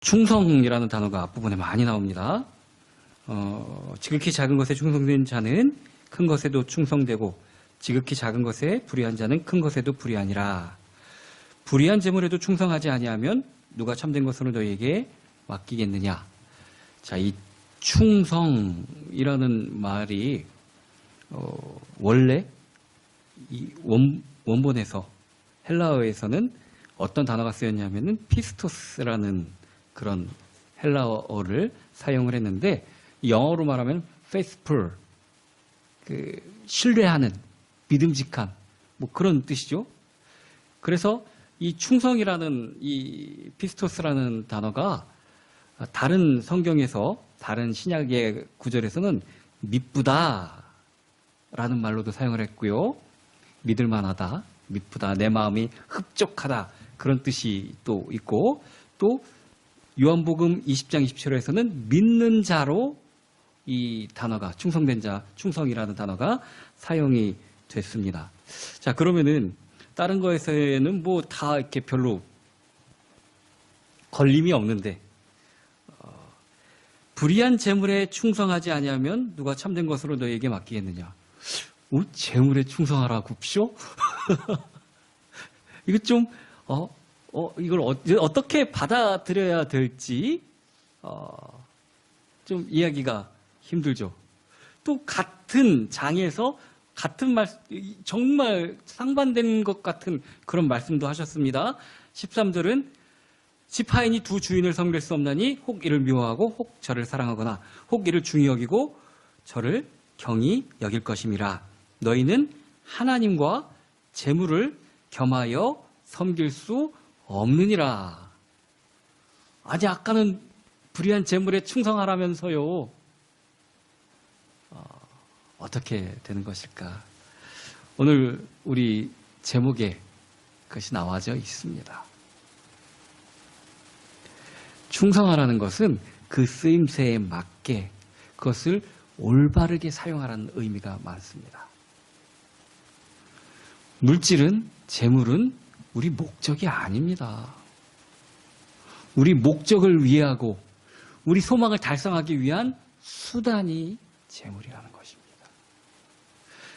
충성이라는 단어가 앞부분에 많이 나옵니다. 지극히 작은 것에 충성된 자는 큰 것에도 충성되고 지극히 작은 것에 불의한 자는 큰 것에도 불의하니라. 불의한 재물에도 충성하지 아니하면 누가 참된 것으로 너희에게 맡기겠느냐. 자, 이 충성이라는 말이 원래 이 원본에서 헬라어에서는 어떤 단어가 쓰였냐면은 피스토스라는 그런 헬라어를 사용을 했는데 영어로 말하면 faithful, 신뢰하는, 믿음직한 뭐 그런 뜻이죠. 그래서 이 충성이라는 이 피스토스라는 단어가 다른 성경에서 다른 신약의 구절에서는 미쁘다라는 말로도 사용을 했고요. 믿을만하다, 미쁘다, 내 마음이 흡족하다 그런 뜻이 또 있고 또 요한복음 20장 27절에서는 믿는 자로 이 단어가 충성된 자, 충성이라는 단어가 사용이 됐습니다. 자, 그러면은 다른 거에서는 뭐 다 이렇게 별로 걸림이 없는데 불의한 재물에 충성하지 아니하면 누가 참된 것으로 너에게 맡기겠느냐. 재물에 충성하라고 쇼? 이거 좀 이걸 어떻게 받아들여야 될지 좀 이야기가 힘들죠. 또 같은 장에서 같은 말, 정말 상반된 것 같은 그런 말씀도 하셨습니다. 13절은 지파인이 두 주인을 섬길 수 없나니 혹 이를 미워하고 혹 저를 사랑하거나 혹 이를 중히 여기고 저를 경히 여길 것임이라. 너희는 하나님과 재물을 겸하여 섬길 수 없느니라. 아니, 아까는 불의한 재물에 충성하라면서요. 어떻게 되는 것일까? 오늘 우리 제목에 그것이 나와져 있습니다. 충성하라는 것은 그 쓰임새에 맞게 그것을 올바르게 사용하라는 의미가 많습니다. 물질은, 재물은 우리 목적이 아닙니다. 우리 목적을 위하고 우리 소망을 달성하기 위한 수단이 재물이라는 것입니다.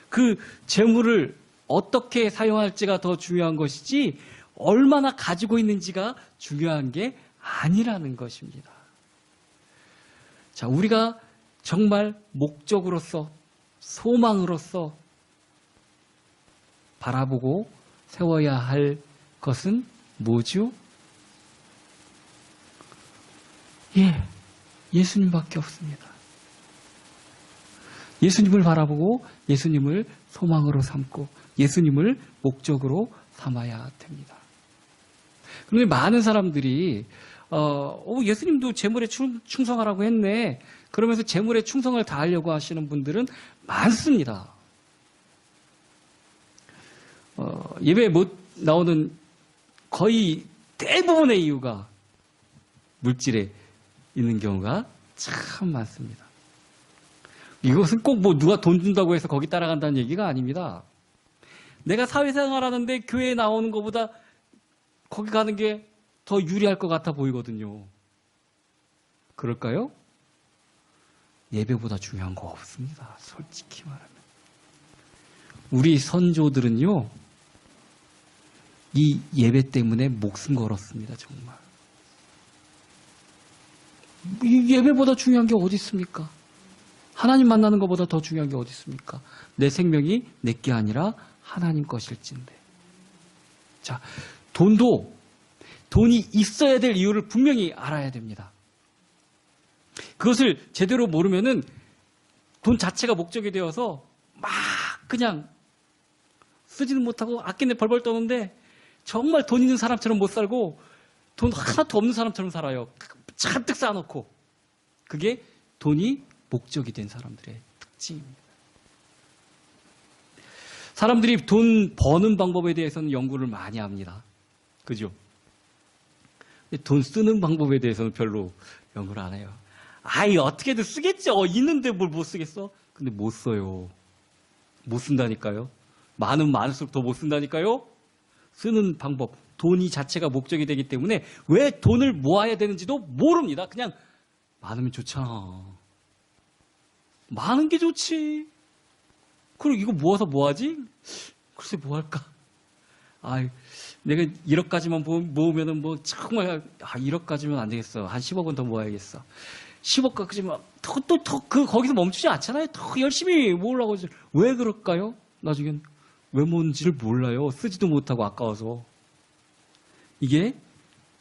그 재물을 어떻게 사용할지가 더 중요한 것이지 얼마나 가지고 있는지가 중요한 게 아니라는 것입니다. 자, 우리가 정말 목적으로서 소망으로서 바라보고 세워야 할 것은 뭐죠? 예수님밖에 없습니다. 예수님을 바라보고 예수님을 소망으로 삼고 예수님을 목적으로 삼아야 됩니다. 그런데 많은 사람들이 예수님도 재물에 충성하라고 했네. 그러면서 재물에 충성을 다하려고 하시는 분들은 많습니다. 예배에 못 나오는 거의 대부분의 이유가 물질에 있는 경우가 참 많습니다. 이것은 꼭 뭐 누가 돈 준다고 해서 거기 따라간다는 얘기가 아닙니다. 내가 사회생활 하는데 교회에 나오는 것보다 거기 가는 게 더 유리할 것 같아 보이거든요. 그럴까요? 예배보다 중요한 거 없습니다. 솔직히 말하면. 우리 선조들은요, 이 예배 때문에 목숨 걸었습니다. 정말. 이 예배보다 중요한 게 어디 있습니까? 하나님 만나는 것보다 더 중요한 게 어디 있습니까? 내 생명이 내게 아니라 하나님 것일진데. 자, 돈이 있어야 될 이유를 분명히 알아야 됩니다. 그것을 제대로 모르면은 돈 자체가 목적이 되어서 막 그냥 쓰지는 못하고 아끼는 벌벌 떠는데 정말 돈 있는 사람처럼 못 살고 돈 하나도 없는 사람처럼 살아요. 잔뜩 쌓아놓고. 그게 돈이 목적이 된 사람들의 특징입니다. 사람들이 돈 버는 방법에 대해서는 연구를 많이 합니다. 그죠? 돈 쓰는 방법에 대해서는 별로 연구를 안 해요. 어떻게든 쓰겠죠. 있는데 뭘 못 쓰겠어? 근데 못 써요. 못 쓴다니까요. 많으면 많을수록 더 못 쓴다니까요. 쓰는 방법, 돈이 자체가 목적이 되기 때문에 왜 돈을 모아야 되는지도 모릅니다. 그냥 많으면 좋잖아. 많은 게 좋지. 그리고 이거 모아서 뭐 하지? 글쎄 뭐 할까? 내가 1억까지만 모으면은 뭐 정말 1억까지면 안 되겠어. 한 10억은 더 모아야겠어. 10억까지만 거기서 멈추지 않잖아요. 더 열심히 모으려고 하지. 왜 그럴까요? 나중엔 왜 모은지를 몰라요. 쓰지도 못하고 아까워서. 이게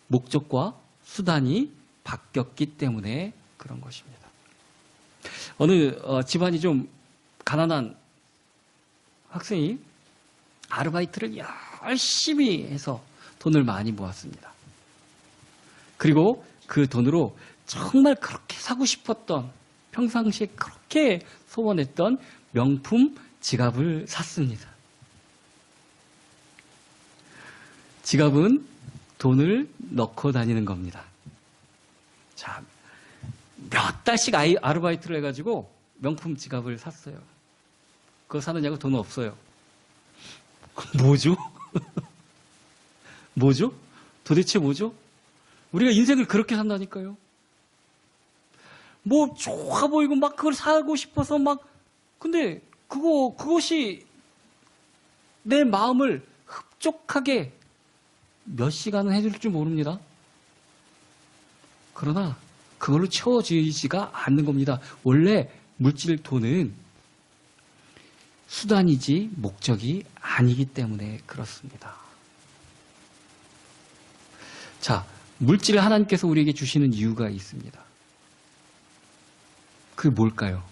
목적과 수단이 바뀌었기 때문에 그런 것입니다. 어느 집안이 좀 가난한 학생이 아르바이트를 열심히 해서 돈을 많이 모았습니다. 그리고 그 돈으로 정말 그렇게 사고 싶었던, 평상시에 그렇게 소원했던 명품 지갑을 샀습니다. 지갑은 돈을 넣고 다니는 겁니다. 자, 몇 달씩 아르바이트를 해가지고 명품 지갑을 샀어요. 그거 사느냐고 돈 없어요. 뭐죠? 뭐죠? 도대체 뭐죠? 우리가 인생을 그렇게 산다니까요. 뭐 좋아 보이고 막 그걸 사고 싶어서 근데 그것이 내 마음을 흡족하게 몇 시간은 해줄 줄 모릅니다. 그러나 그걸로 채워지지가 않는 겁니다. 원래 물질 돈은 수단이지 목적이 아니기 때문에 그렇습니다. 자, 물질을 하나님께서 우리에게 주시는 이유가 있습니다. 그게 뭘까요?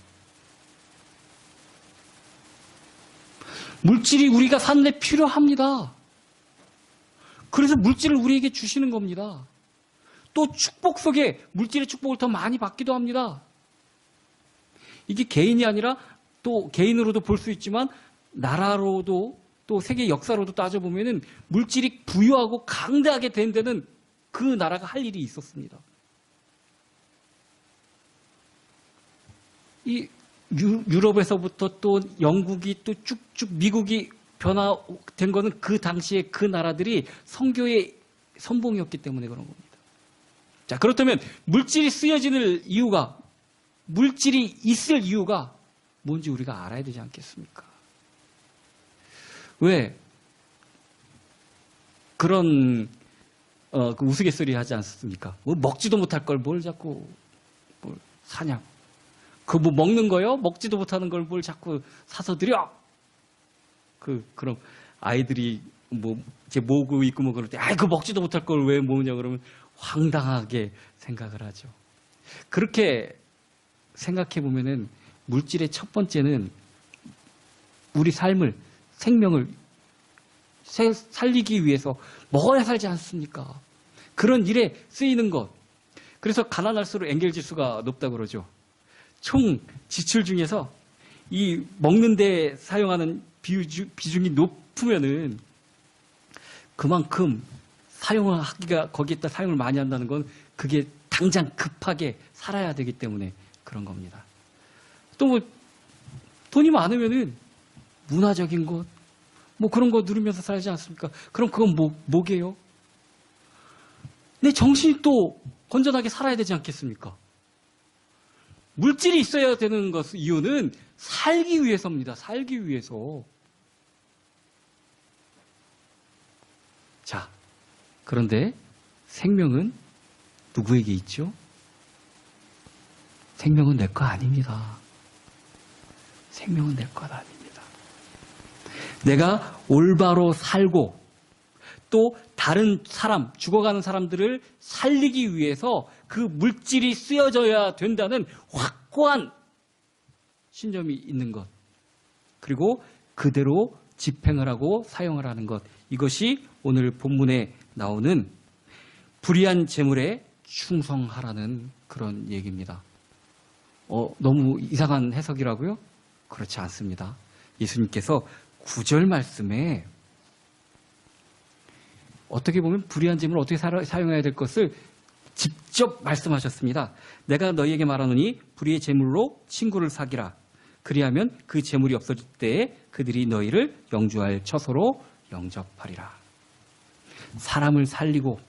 물질이 우리가 사는데 필요합니다. 그래서 물질을 우리에게 주시는 겁니다. 또 축복 속에 물질의 축복을 더 많이 받기도 합니다. 이게 개인이 아니라 또 개인으로도 볼 수 있지만 나라로도 또 세계 역사로도 따져보면은 물질이 부유하고 강대하게 된 데는 그 나라가 할 일이 있었습니다. 이 유럽에서부터 또 영국이 또 쭉쭉 미국이 변화된 거는 그 당시에 그 나라들이 선교의 선봉이었기 때문에 그런 겁니다. 자, 그렇다면 물질이 쓰여지는 이유가, 물질이 있을 이유가 뭔지 우리가 알아야 되지 않겠습니까? 왜 그런 그 우스갯소리 하지 않습니까? 뭐 먹지도 못할 걸 뭘 자꾸 뭘 사냐고. 그 뭐 먹는 거요? 먹지도 못하는 걸 뭘 자꾸 사서 드려? 그럼 아이들이 뭐 이제 모으고 있고 뭐 그럴 때, 그 먹지도 못할 걸 왜 모으냐 그러면 황당하게 생각을 하죠. 그렇게 생각해 보면은 물질의 첫 번째는 우리 삶을, 생명을 살리기 위해서 먹어야 살지 않습니까? 그런 일에 쓰이는 것. 그래서 가난할수록 엔겔지수가 높다고 그러죠. 총 지출 중에서 이 먹는 데 사용하는 비중이 높으면은 그만큼 사용하기가, 거기에다 사용을 많이 한다는 건 그게 당장 급하게 살아야 되기 때문에 그런 겁니다. 또 뭐 돈이 많으면은 문화적인 것, 뭐 그런 거 누리면서 살지 않습니까? 그럼 그건 뭐게요? 내 정신이 또 건전하게 살아야 되지 않겠습니까? 물질이 있어야 되는 이유는 살기 위해서입니다. 살기 위해서. 자, 그런데 생명은 누구에게 있죠? 생명은 내 거 아닙니다. 생명은 내 것 아닙니다. 내가 올바로 살고 또 다른 사람, 죽어가는 사람들을 살리기 위해서 그 물질이 쓰여져야 된다는 확고한 신념이 있는 것. 그리고 그대로 집행을 하고 사용을 하는 것. 이것이 오늘 본문에 나오는 불의한 재물에 충성하라는 그런 얘기입니다. 너무 이상한 해석이라고요? 그렇지 않습니다. 예수님께서 9절 말씀에 어떻게 보면 불의한 재물을 어떻게 사용해야 될 것을 직접 말씀하셨습니다. 내가 너희에게 말하노니 불의의 재물로 친구를 사귀라. 그리하면 그 재물이 없어질 때에 그들이 너희를 영주할 처소로 영접하리라. 사람을 살리고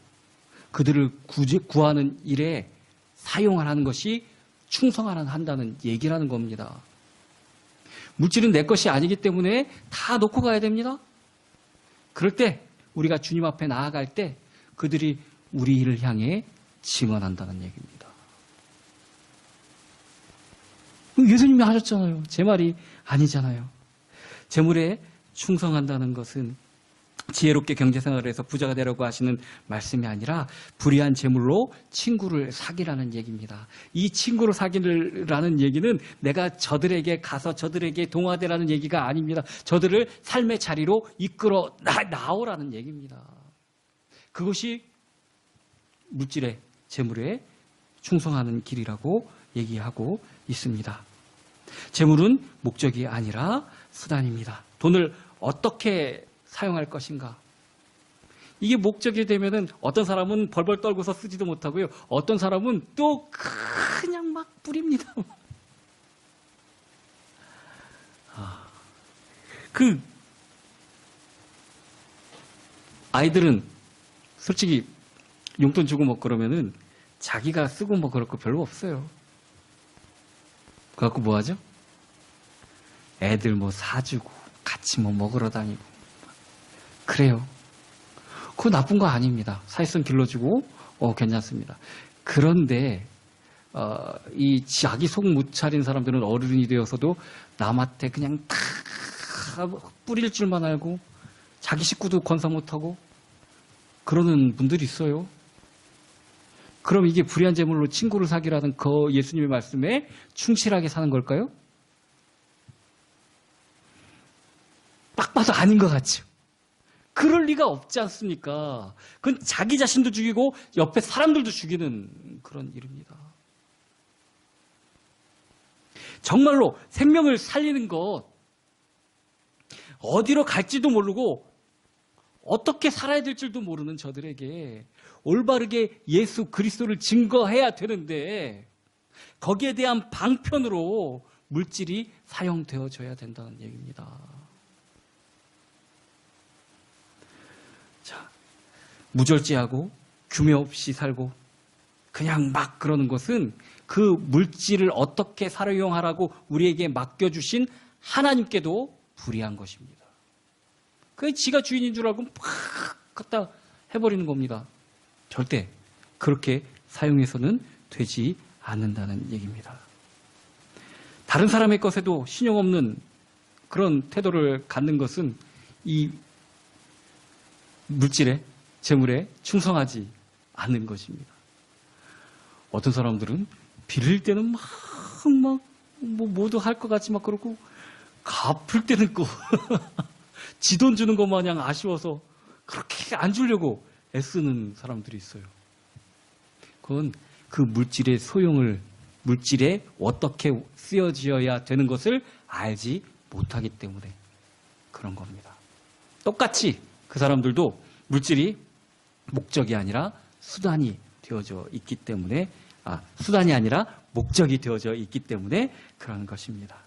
그들을 구하는 일에 사용하는 것이 충성한다는 얘기라는 겁니다. 물질은 내 것이 아니기 때문에 다 놓고 가야 됩니다. 그럴 때 우리가 주님 앞에 나아갈 때 그들이 우리 일을 향해 증언한다는 얘기입니다. 예수님이 하셨잖아요. 제 말이 아니잖아요. 재물에 충성한다는 것은 지혜롭게 경제생활을 해서 부자가 되려고 하시는 말씀이 아니라 불의한 재물로 친구를 사귀라는 얘기입니다. 이 친구를 사귀라는 얘기는 내가 저들에게 가서 저들에게 동화되라는 얘기가 아닙니다. 저들을 삶의 자리로 이끌어 나오라는 얘기입니다. 그것이 물질에 재물에 충성하는 길이라고 얘기하고 있습니다. 재물은 목적이 아니라 수단입니다. 돈을 어떻게 사용할 것인가? 이게 목적이 되면은 어떤 사람은 벌벌 떨고서 쓰지도 못하고요. 어떤 사람은 또 그냥 막 뿌립니다. 그 아이들은 솔직히 용돈 주고 뭐 그러면은 자기가 쓰고 뭐 그럴 거 별로 없어요. 그래갖고 뭐 하죠? 애들 뭐 사주고 같이 뭐 먹으러 다니고 그래요. 그거 나쁜 거 아닙니다. 사회성 길러주고 괜찮습니다. 그런데 이 자기 속 못 차린 사람들은 어른이 되어서도 남한테 그냥 다 뿌릴 줄만 알고 자기 식구도 건사 못하고 그러는 분들이 있어요. 그럼 이게 불의한 재물로 친구를 사귀라는 그 예수님의 말씀에 충실하게 사는 걸까요? 딱 봐도 아닌 것 같죠. 그럴 리가 없지 않습니까? 그건 자기 자신도 죽이고 옆에 사람들도 죽이는 그런 일입니다. 정말로 생명을 살리는 것, 어디로 갈지도 모르고 어떻게 살아야 될 줄도 모르는 저들에게 올바르게 예수 그리스도를 증거해야 되는데 거기에 대한 방편으로 물질이 사용되어져야 된다는 얘기입니다. 자, 무절제하고 규모 없이 살고 그냥 막 그러는 것은 그 물질을 어떻게 사용하라고 우리에게 맡겨주신 하나님께도 불의한 것입니다. 그게 지가 주인인 줄 알고 막 갖다 해버리는 겁니다. 절대 그렇게 사용해서는 되지 않는다는 얘기입니다. 다른 사람의 것에도 신용 없는 그런 태도를 갖는 것은 이 물질에, 재물에 충성하지 않는 것입니다. 어떤 사람들은 빌릴 때는 모두 할 것 같이 막 그러고 갚을 때는 지 돈 주는 것 마냥 아쉬워서 그렇게 안 주려고 애쓰는 사람들이 있어요. 그건 그 물질의 소용을, 물질에 어떻게 쓰여져야 되는 것을 알지 못하기 때문에 그런 겁니다. 똑같이 그 사람들도 물질이 목적이 아니라 수단이 되어져 있기 때문에, 수단이 아니라 목적이 되어져 있기 때문에 그런 것입니다.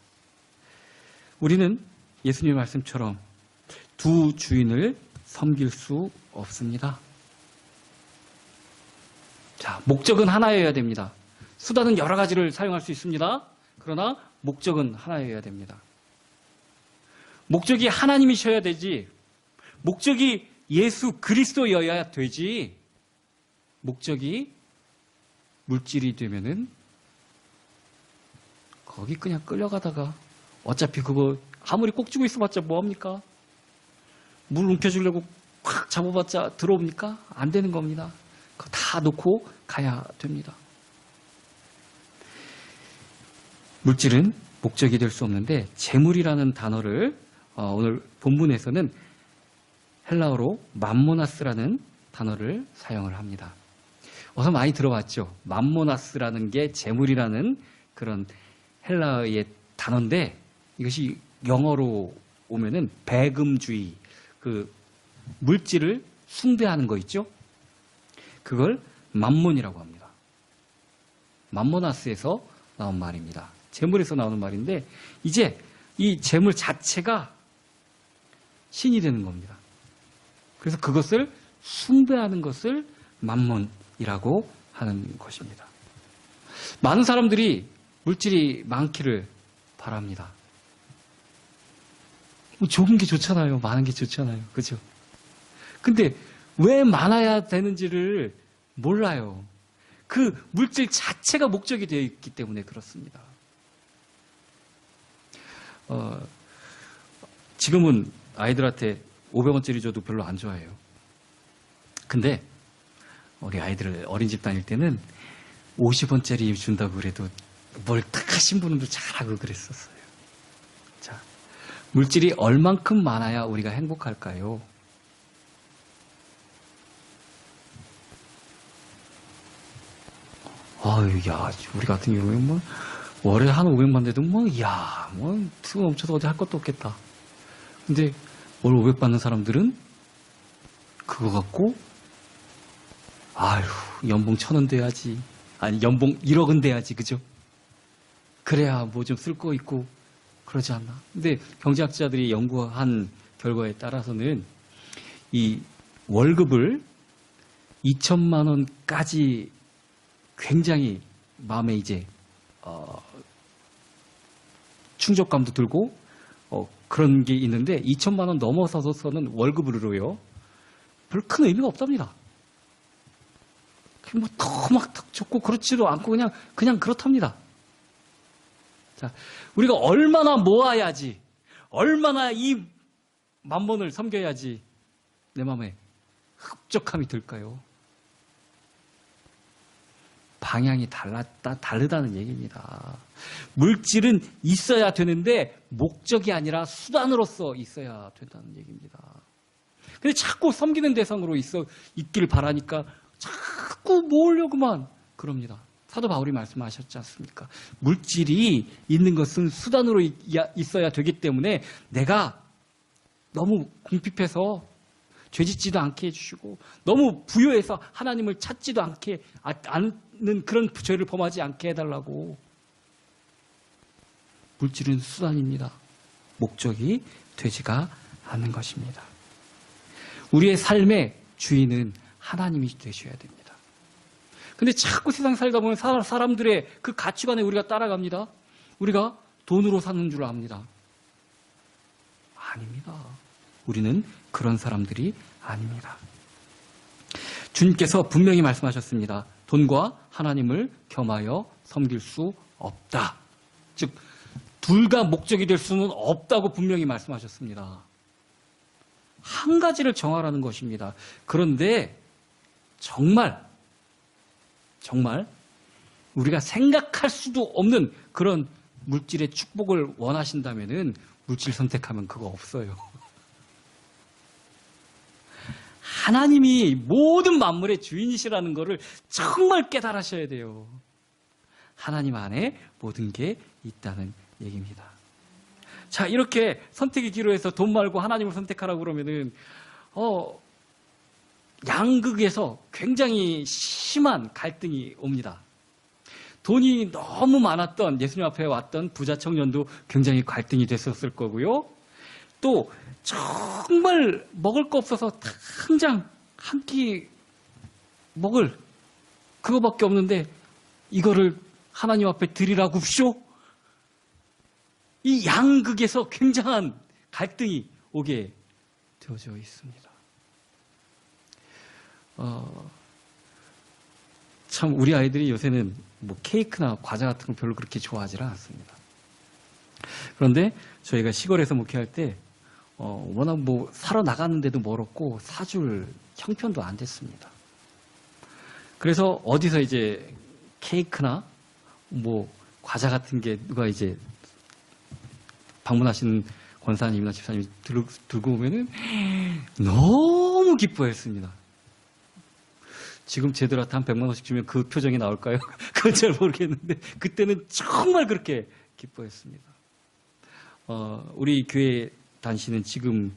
우리는 예수님의 말씀처럼 두 주인을 섬길 수 없습니다. 자, 목적은 하나여야 됩니다. 수단은 여러 가지를 사용할 수 있습니다. 그러나 목적은 하나여야 됩니다. 목적이 하나님이셔야 되지, 목적이 예수 그리스도여야 되지, 목적이 물질이 되면은 거기 그냥 끌려가다가 어차피 그거 아무리 꼭 쥐고 있어봤자 뭐합니까? 물 움켜주려고 꽉 잡아봤자 들어옵니까? 안 되는 겁니다. 그거 다 놓고 가야 됩니다. 물질은 목적이 될 수 없는데 재물이라는 단어를 오늘 본문에서는 헬라어로 맘모나스라는 단어를 사용을 합니다. 어서 많이 들어봤죠? 맘모나스라는 게 재물이라는 그런 헬라어의 단어인데 이것이 영어로 오면은 배금주의, 그 물질을 숭배하는 거 있죠? 그걸 맘몬이라고 합니다. 맘모나스에서 나온 말입니다. 재물에서 나오는 말인데 이제 이 재물 자체가 신이 되는 겁니다. 그래서 그것을 숭배하는 것을 만몬이라고 하는 것입니다. 많은 사람들이 물질이 많기를 바랍니다. 좋은 게 좋잖아요. 많은 게 좋잖아요. 그죠? 근데 왜 많아야 되는지를 몰라요. 그 물질 자체가 목적이 되어 있기 때문에 그렇습니다. 지금은 아이들한테 500원짜리 줘도 별로 안 좋아해요. 근데 우리 아이들 어린이집 다닐 때는 50원짜리 준다고 그래도 뭘 탁하신 분들도 잘하고 그랬었어요. 자, 물질이 얼만큼 많아야 우리가 행복할까요? 아유, 야, 우리 같은 경우에는 뭐, 월에 한 500만 돼도 뭐, 야, 뭐, 투 넘쳐서 어디 할 것도 없겠다. 근데, 월 500 받는 사람들은 그거 갖고, 아유, 연봉 1,000원 돼야지. 아니, 연봉 1억은 돼야지, 그죠? 그래야 뭐 좀 쓸 거 있고, 그러지 않나. 근데 경제학자들이 연구한 결과에 따라서는 이 월급을 2천만 원까지 굉장히 마음에 이제 충족감도 들고 그런 게 있는데 2천만 원 넘어서서는 월급으로요 별로 큰 의미가 없답니다. 뭐 더 막 좋고 그렇지도 않고 그냥 그렇답니다. 자, 우리가 얼마나 모아야지, 얼마나 이 만몬을 섬겨야지 내 마음에 흡족함이 들까요? 방향이 다르다는 얘기입니다. 물질은 있어야 되는데 목적이 아니라 수단으로서 있어야 된다는 얘기입니다. 근데 자꾸 섬기는 대상으로 있기를 바라니까 자꾸 모으려고만 그럽니다. 사도 바울이 말씀하셨지 않습니까? 물질이 있는 것은 수단으로 있어야 되기 때문에 내가 너무 궁핍해서 죄짓지도 않게 해주시고 너무 부유해서 하나님을 찾지도 않는 그런 죄를 범하지 않게 해달라고. 물질은 수단입니다. 목적이 되지가 않는 것입니다. 우리의 삶의 주인은 하나님이 되셔야 됩니다. 근데 자꾸 세상 살다 보면 사람들의 그 가치관에 우리가 따라갑니다. 우리가 돈으로 사는 줄 압니다. 아닙니다. 우리는 그런 사람들이 아닙니다. 주님께서 분명히 말씀하셨습니다. 돈과 하나님을 겸하여 섬길 수 없다. 즉, 둘 다 목적이 될 수는 없다고 분명히 말씀하셨습니다. 한 가지를 정하라는 것입니다. 그런데 정말 우리가 생각할 수도 없는 그런 물질의 축복을 원하신다면은 물질 선택하면 그거 없어요. 하나님이 모든 만물의 주인이시라는 것을 정말 깨달으셔야 돼요. 하나님 안에 모든 게 있다는 얘기입니다. 자, 이렇게 선택의 기로에서 돈 말고 하나님을 선택하라고 그러면은 양극에서 굉장히 심한 갈등이 옵니다. 돈이 너무 많았던 예수님 앞에 왔던 부자 청년도 굉장히 갈등이 됐었을 거고요. 또 정말 먹을 거 없어서 당장 한 끼 먹을 그거밖에 없는데 이거를 하나님 앞에 드리라고 쇼? 이 양극에서 굉장한 갈등이 오게 되어져 있습니다. 참 우리 아이들이 요새는 뭐 케이크나 과자 같은 거 별로 그렇게 좋아하지 않습니다. 그런데 저희가 시골에서 목회할 때 워낙 뭐 사러 나갔는데도 멀었고 사줄 형편도 안 됐습니다. 그래서 어디서 이제 케이크나 뭐 과자 같은 게 누가 이제 방문하시는 권사님이나 집사님이 들고 오면은 너무 기뻐했습니다. 지금 쟤들한테 한 100만 원씩 주면 그 표정이 나올까요? 그건 잘 모르겠는데 그때는 정말 그렇게 기뻐했습니다. 우리 교회 단신은 지금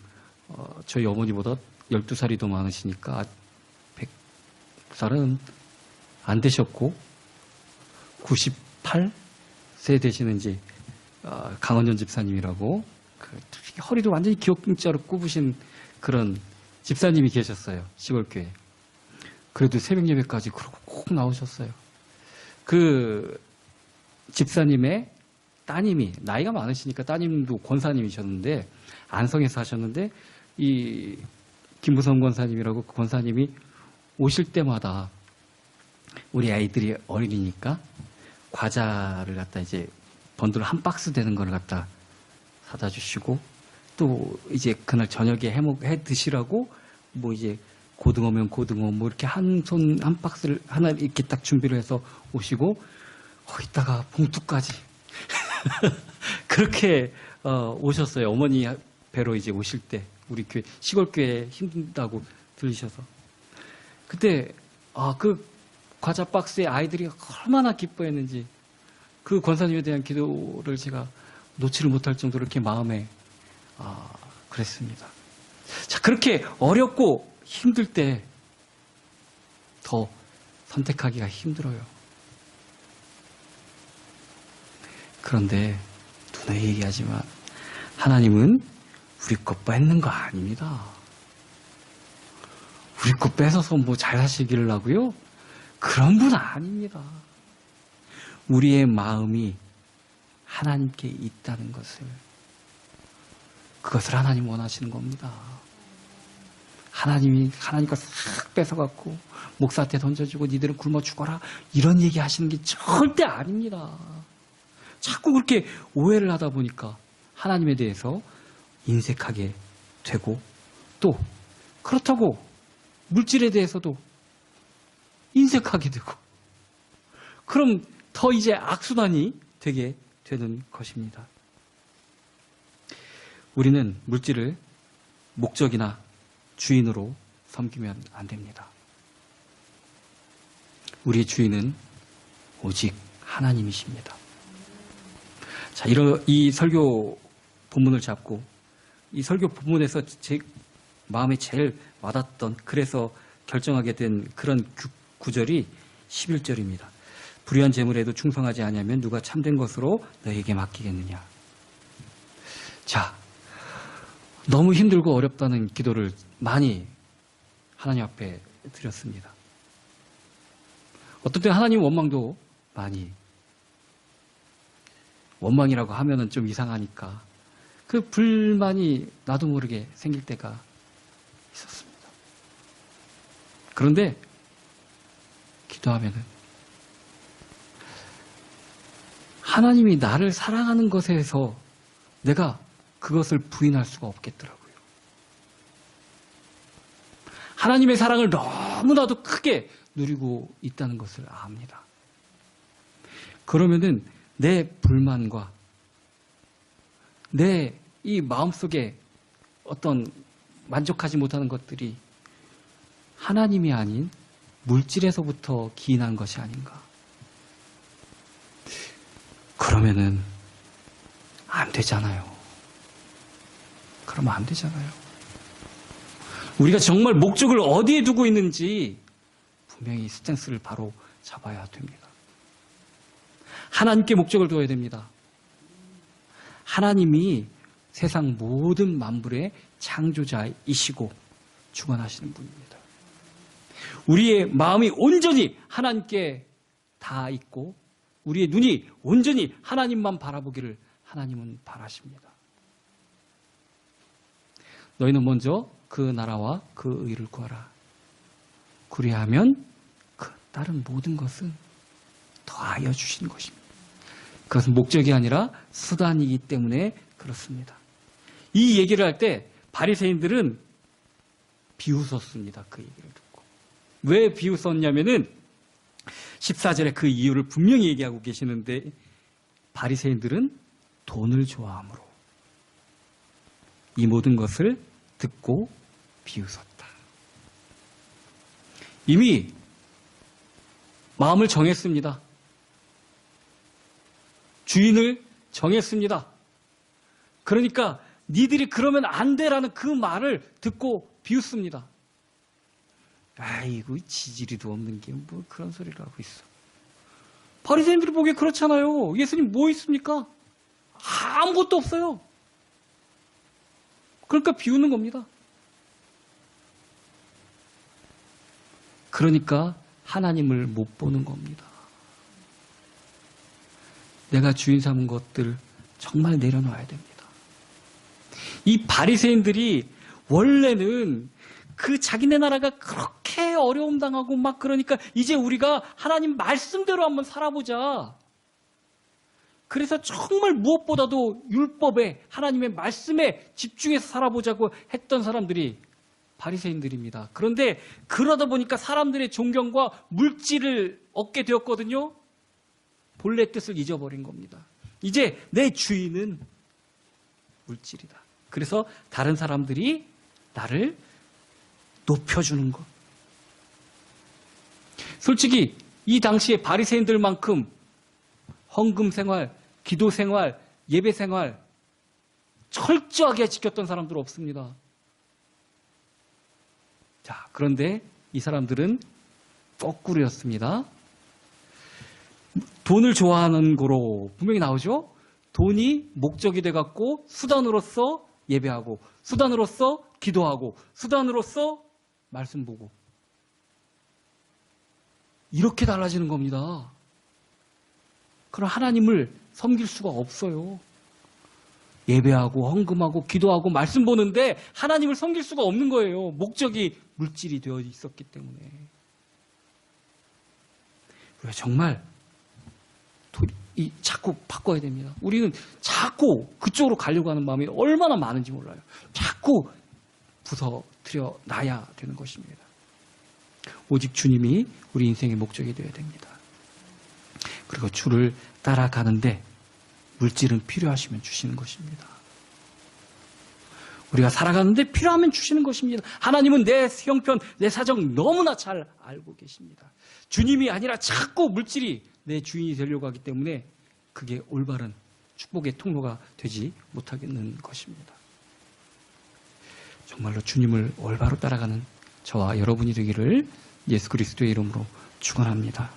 저희 어머니보다 12살이 더 많으시니까 100살은 안 되셨고 98세 되시는 이제 강원전 집사님이라고 허리도 완전히 기억자로 굽으신 그런 집사님이 계셨어요. 시골교회. 그래도 새벽 예배까지 그러고 꼭 나오셨어요. 그 집사님의 따님이 나이가 많으시니까 따님도 권사님이셨는데 안성에서 하셨는데 이 김부성 권사님이라고 그 권사님이 오실 때마다 우리 아이들이 어린이니까 과자를 갖다 이제 번들 한 박스 되는 걸 갖다 사다 주시고 또 이제 그날 저녁에 해 드시라고 뭐 이제 고등어면 고등어 뭐 이렇게 한 박스를 하나 이렇게 딱 준비를 해서 오시고 거기다가 봉투까지 그렇게 오셨어요. 어머니 뵈러 이제 오실 때 우리 교회 시골 교회 힘든다고 들리셔서 그때 그 과자 박스에 아이들이 얼마나 기뻐했는지 그 권사님에 대한 기도를 제가 놓지를 못할 정도로 이렇게 마음에 그랬습니다. 자, 그렇게 어렵고 힘들 때 더 선택하기가 힘들어요. 그런데 누누이 얘기하지만 하나님은 우리 것 뺏는 거 아닙니다. 우리 것 뺏어서 뭐 잘 사시기를 하고요. 그런 분 아닙니다. 우리의 마음이 하나님께 있다는 그것을 하나님 원하시는 겁니다. 하나님과 싹 뺏어갖고 목사한테 던져주고 니들은 굶어 죽어라 이런 얘기 하시는 게 절대 아닙니다. 자꾸 그렇게 오해를 하다 보니까 하나님에 대해서 인색하게 되고 또 그렇다고 물질에 대해서도 인색하게 되고 그럼 더 이제 악순환이 되게 되는 것입니다. 우리는 물질을 목적이나 주인으로 섬기면 안 됩니다. 우리의 주인은 오직 하나님이십니다. 자, 이 설교 본문을 잡고 이 설교 본문에서 제 마음에 제일 와닿던 그래서 결정하게 된 그런 구절이 11절입니다. 불의한 재물에도 충성하지 아니하면 누가 참된 것으로 너에게 맡기겠느냐. 자, 너무 힘들고 어렵다는 기도를 많이 하나님 앞에 드렸습니다. 어떨 때 하나님 원망도 많이 원망이라고 하면은 좀 이상하니까 그 불만이 나도 모르게 생길 때가 있었습니다. 그런데 기도하면은 하나님이 나를 사랑하는 것에서 내가 그것을 부인할 수가 없겠더라고요. 하나님의 사랑을 너무나도 크게 누리고 있다는 것을 압니다. 그러면은 내 불만과 내 이 마음속에 어떤 만족하지 못하는 것들이 하나님이 아닌 물질에서부터 기인한 것이 아닌가. 그러면은 안 되잖아요. 그러면 안 되잖아요. 우리가 정말 목적을 어디에 두고 있는지 분명히 스탠스를 바로 잡아야 됩니다. 하나님께 목적을 둬야 됩니다. 하나님이 세상 모든 만물의 창조자이시고 주관하시는 분입니다. 우리의 마음이 온전히 하나님께 닿아 있고 우리의 눈이 온전히 하나님만 바라보기를 하나님은 바라십니다. 너희는 먼저 그 나라와 그 의를 구하라. 그리하면 그 다른 모든 것은 더하여 주시는 것입니다. 그것은 목적이 아니라 수단이기 때문에 그렇습니다. 이 얘기를 할 때 바리새인들은 비웃었습니다. 그 얘기를 듣고. 왜 비웃었냐면은 14절에 그 이유를 분명히 얘기하고 계시는데 바리새인들은 돈을 좋아하므로 이 모든 것을 듣고 비웃었다. 이미 마음을 정했습니다. 주인을 정했습니다. 그러니까 니들이 그러면 안 돼라는 그 말을 듣고 비웃습니다. 아이고 지지리도 없는 게 뭐 그런 소리를 하고 있어. 바리새인들이 보기에 그렇잖아요. 예수님 뭐 있습니까? 아무것도 없어요. 그러니까 비웃는 겁니다. 그러니까 하나님을 못 보는 겁니다. 내가 주인 삼은 것들 정말 내려놔야 됩니다. 이 바리새인들이 원래는 그 자기네 나라가 그렇게 어려움 당하고 막 그러니까 이제 우리가 하나님 말씀대로 한번 살아보자. 그래서 정말 무엇보다도 율법에 하나님의 말씀에 집중해서 살아보자고 했던 사람들이 바리새인들입니다. 그런데 그러다 보니까 사람들의 존경과 물질을 얻게 되었거든요. 본래 뜻을 잊어버린 겁니다. 이제 내 주인은 물질이다. 그래서 다른 사람들이 나를 높여주는 것. 솔직히 이 당시에 바리새인들만큼 헌금 생활, 기도 생활, 예배 생활 철저하게 지켰던 사람들 없습니다. 자, 그런데 이 사람들은 거꾸로였습니다. 돈을 좋아하는 거로 분명히 나오죠? 돈이 목적이 돼갖고 수단으로서 예배하고, 수단으로서 기도하고, 수단으로서 말씀 보고. 이렇게 달라지는 겁니다. 그럼 하나님을 섬길 수가 없어요. 예배하고 헌금하고 기도하고 말씀 보는데 하나님을 섬길 수가 없는 거예요. 목적이 물질이 되어 있었기 때문에. 우리가 정말 자꾸 바꿔야 됩니다. 우리는 자꾸 그쪽으로 가려고 하는 마음이 얼마나 많은지 몰라요. 자꾸 부서뜨려 놔야 되는 것입니다. 오직 주님이 우리 인생의 목적이 되어야 됩니다. 그리고 주를 따라가는데 물질은 필요하시면 주시는 것입니다. 우리가 살아가는데 필요하면 주시는 것입니다. 하나님은 내 형편, 내 사정 너무나 잘 알고 계십니다. 주님이 아니라 자꾸 물질이 내 주인이 되려고 하기 때문에 그게 올바른 축복의 통로가 되지 못하겠는 것입니다. 정말로 주님을 올바로 따라가는 저와 여러분이 되기를 예수 그리스도의 이름으로 축원합니다.